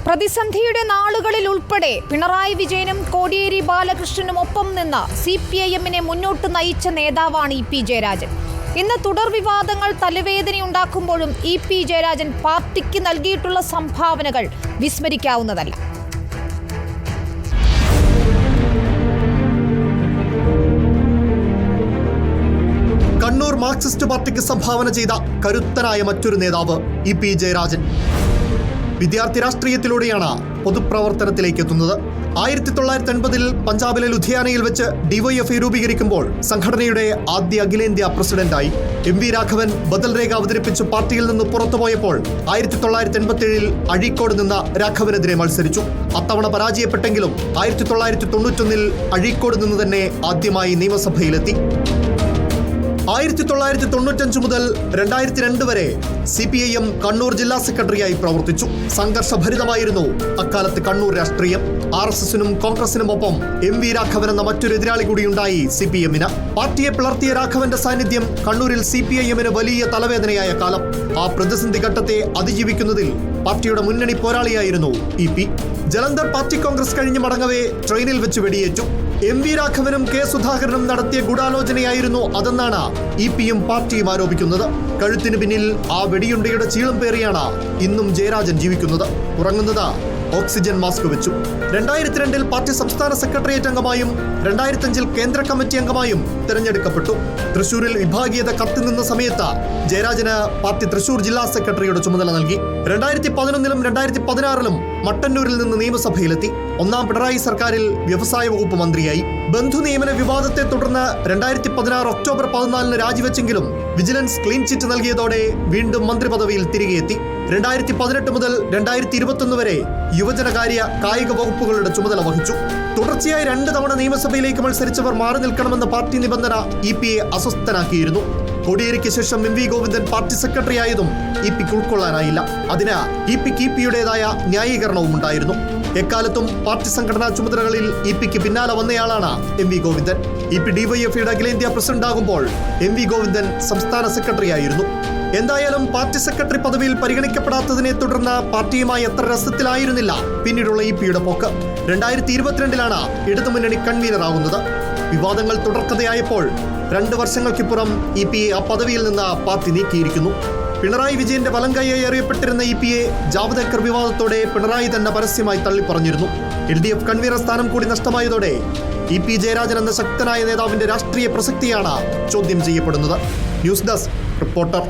പ്രതിസന്ധിയുടെ നാളുകളിൽ ഉൾപ്പെടെ പിണറായി വിജയനും കോടിയേരി ബാലകൃഷ്ണനും ഒപ്പം നിന്ന് CPIM-നെ മുന്നോട്ട് നയിച്ച നേതാവാണ് EP ജയരാജൻ. ഇന്ന് തുടർ വിവാദങ്ങൾ തലവേദനയുണ്ടാക്കുമ്പോഴും EP ജയരാജൻ പാർട്ടിക്ക് നൽകിയിട്ടുള്ള സംഭാവനകൾ വിസ്മരിക്കാവുന്നതല്ല. കണ്ണൂർ മാർക്സിസ്റ്റ് പാർട്ടിക്ക് സംഭാവന ചെയ്ത കരുത്തനായ മറ്റൊരു നേതാവ് EP ജയരാജൻ. വിദ്യാർത്ഥി രാഷ്ട്രീയത്തിലൂടെയാണ് പൊതുപ്രവർത്തനത്തിലേക്ക് എത്തുന്നത്. 1980-ൽ പഞ്ചാബിലെ ലുധിയാനയിൽ വെച്ച് DYFI രൂപീകരിക്കുമ്പോൾ സംഘടനയുടെ ആദ്യ അഖിലേന്ത്യാ പ്രസിഡന്റായി. MV രാഘവൻ ബദൽ രേഖ അവതരിപ്പിച്ച് പാർട്ടിയിൽ നിന്ന് പുറത്തുപോയപ്പോൾ 1987-ൽ അഴീക്കോട് നിന്ന് രാഘവനെതിരെ മത്സരിച്ചു. അത്തവണ പരാജയപ്പെട്ടെങ്കിലും 1991-ൽ അഴീക്കോട് നിന്ന് തന്നെ ആദ്യമായി നിയമസഭയിലെത്തി. 1995 മുതൽ 2002 വരെ CPIM കണ്ണൂർ ജില്ലാ സെക്രട്ടറിയായി പ്രവർത്തിച്ചു. സംഘർഷഭരിതമായിരുന്നു അക്കാലത്ത് കണ്ണൂർ രാഷ്ട്രീയം. RSSനും കോൺഗ്രസിനും ഒപ്പം MV രാഘവൻ എന്ന മറ്റൊരു എതിരാളി കൂടിയുണ്ടായി CPM-ന്. പാർട്ടിയെ പിളർത്തിയ രാഘവന്റെ സാന്നിധ്യം കണ്ണൂരിൽ CPIM-ന് വലിയ തലവേദനയായ കാലം. ആ പ്രതിസന്ധി ഘട്ടത്തെ അതിജീവിക്കുന്നതിൽ പാർട്ടിയുടെ മുന്നണി പോരാളിയായിരുന്നു EP. ജലന്ധർ പാർട്ടി കോൺഗ്രസ് കഴിഞ്ഞ് മടങ്ങവേ ട്രെയിനിൽ വെച്ച് വെടിയേറ്റു. MV രാഘവനും K സുധാകരനും നടത്തിയ ഗൂഢാലോചനയായിരുന്നു അതെന്നാണ് EP-യും പാർട്ടിയും ആരോപിക്കുന്നത്. കഴുത്തിന് പിന്നിൽ ആ വെടിയുണ്ടയുടെ ചീളം പേറിയാണ് ഇന്നും ജയരാജൻ ജീവിക്കുന്നത്. ഉറങ്ങുന്നത് ഓക്സിജൻ മാസ്ക് വെച്ചു. 2002-ൽ പാർട്ടി സംസ്ഥാന സെക്രട്ടേറിയറ്റ് അംഗമായും 2005-ൽ കേന്ദ്ര കമ്മിറ്റി അംഗമായും തിരഞ്ഞെടുക്കപ്പെട്ടു. തൃശൂരിൽ വിഭാഗീയത കത്തിനിന്ന സമയത്ത് ജയരാജന് പാർട്ടി തൃശൂർ ജില്ലാ സെക്രട്ടറിയുടെ ചുമതല നൽകി. 2011-ലും 2016-ലും മട്ടന്നൂരിൽ നിന്ന് നിയമസഭയിലെത്തി. ഒന്നാം പിണറായി സർക്കാരിൽ വ്യവസായ വകുപ്പ് മന്ത്രിയായി. ബന്ധു നിയമന വിവാദത്തെ തുടർന്ന് 2016 ഒക്ടോബർ 14-ന് രാജിവെച്ചെങ്കിലും വിജിലൻസ് ക്ലീൻ ചിറ്റ് നൽകിയതോടെ വീണ്ടും മന്ത്രി പദവിയിൽ തിരികെ എത്തി. 2018 മുതൽ 2021 വരെ യുവജനകാര്യ കായിക വകുപ്പുകളുടെ ചുമതല വഹിച്ചു. തുടർച്ചയായി 2 തവണ നിയമസഭയിലേക്ക് മത്സരിച്ചവർ മാറി നിൽക്കണമെന്ന പാർട്ടി നിബന്ധന EP-യെ അസ്വസ്ഥനാക്കിയിരുന്നു. കോടിയേരിക്ക് ശേഷം MV ഗോവിന്ദൻ പാർട്ടി സെക്രട്ടറി ആയതും EP-ക്ക് ഉൾക്കൊള്ളാനായില്ല. അതിന് EP-യുടേതായ ന്യായീകരണവും ഉണ്ടായിരുന്നു. എക്കാലത്തും പാർട്ടി സംഘടനാ ചുമതലകളിൽ EP-ക്ക് പിന്നാലെ വന്നയാളാണ് MV ഗോവിന്ദൻ. EP DYFI-യുടെ അഖിലേന്ത്യാ പ്രസിഡന്റാകുമ്പോൾ MV ഗോവിന്ദൻ സംസ്ഥാന സെക്രട്ടറി ആയിരുന്നു. എന്തായാലും പാർട്ടി സെക്രട്ടറി പദവിയിൽ പരിഗണിക്കപ്പെടാത്തതിനെ തുടർന്ന് പാർട്ടിയുമായി എത്ര രസത്തിലായിരുന്നില്ല പിന്നീടുള്ള EP-യുടെ പോക്ക്. 2022-ലാണ് ഇടതുമുന്നണി കൺവീനർ ആകുന്നത്. വിവാദങ്ങൾ തുടർക്കഥയായപ്പോൾ 2 വർഷങ്ങൾക്കിപ്പുറം EP-യെ ആ പദവിയിൽ നിന്ന് പാർട്ടി നീക്കിയിരിക്കുന്നു. പിണറായി വിജയന്റെ വലങ്കൈയായി അറിയപ്പെട്ടിരുന്ന EP-യെ ജാവദേക്കർ വിവാദത്തോടെ പിണറായി തന്നെ പരസ്യമായി തള്ളിപ്പറഞ്ഞിരുന്നു. LDF കൺവീനർ സ്ഥാനം കൂടി നഷ്ടമായതോടെ EP ജയരാജൻ എന്ന ശക്തനായ നേതാവിന്റെ രാഷ്ട്രീയ പ്രസക്തിയാണ് ചോദ്യം ചെയ്യപ്പെടുന്നത്. News desk reporter.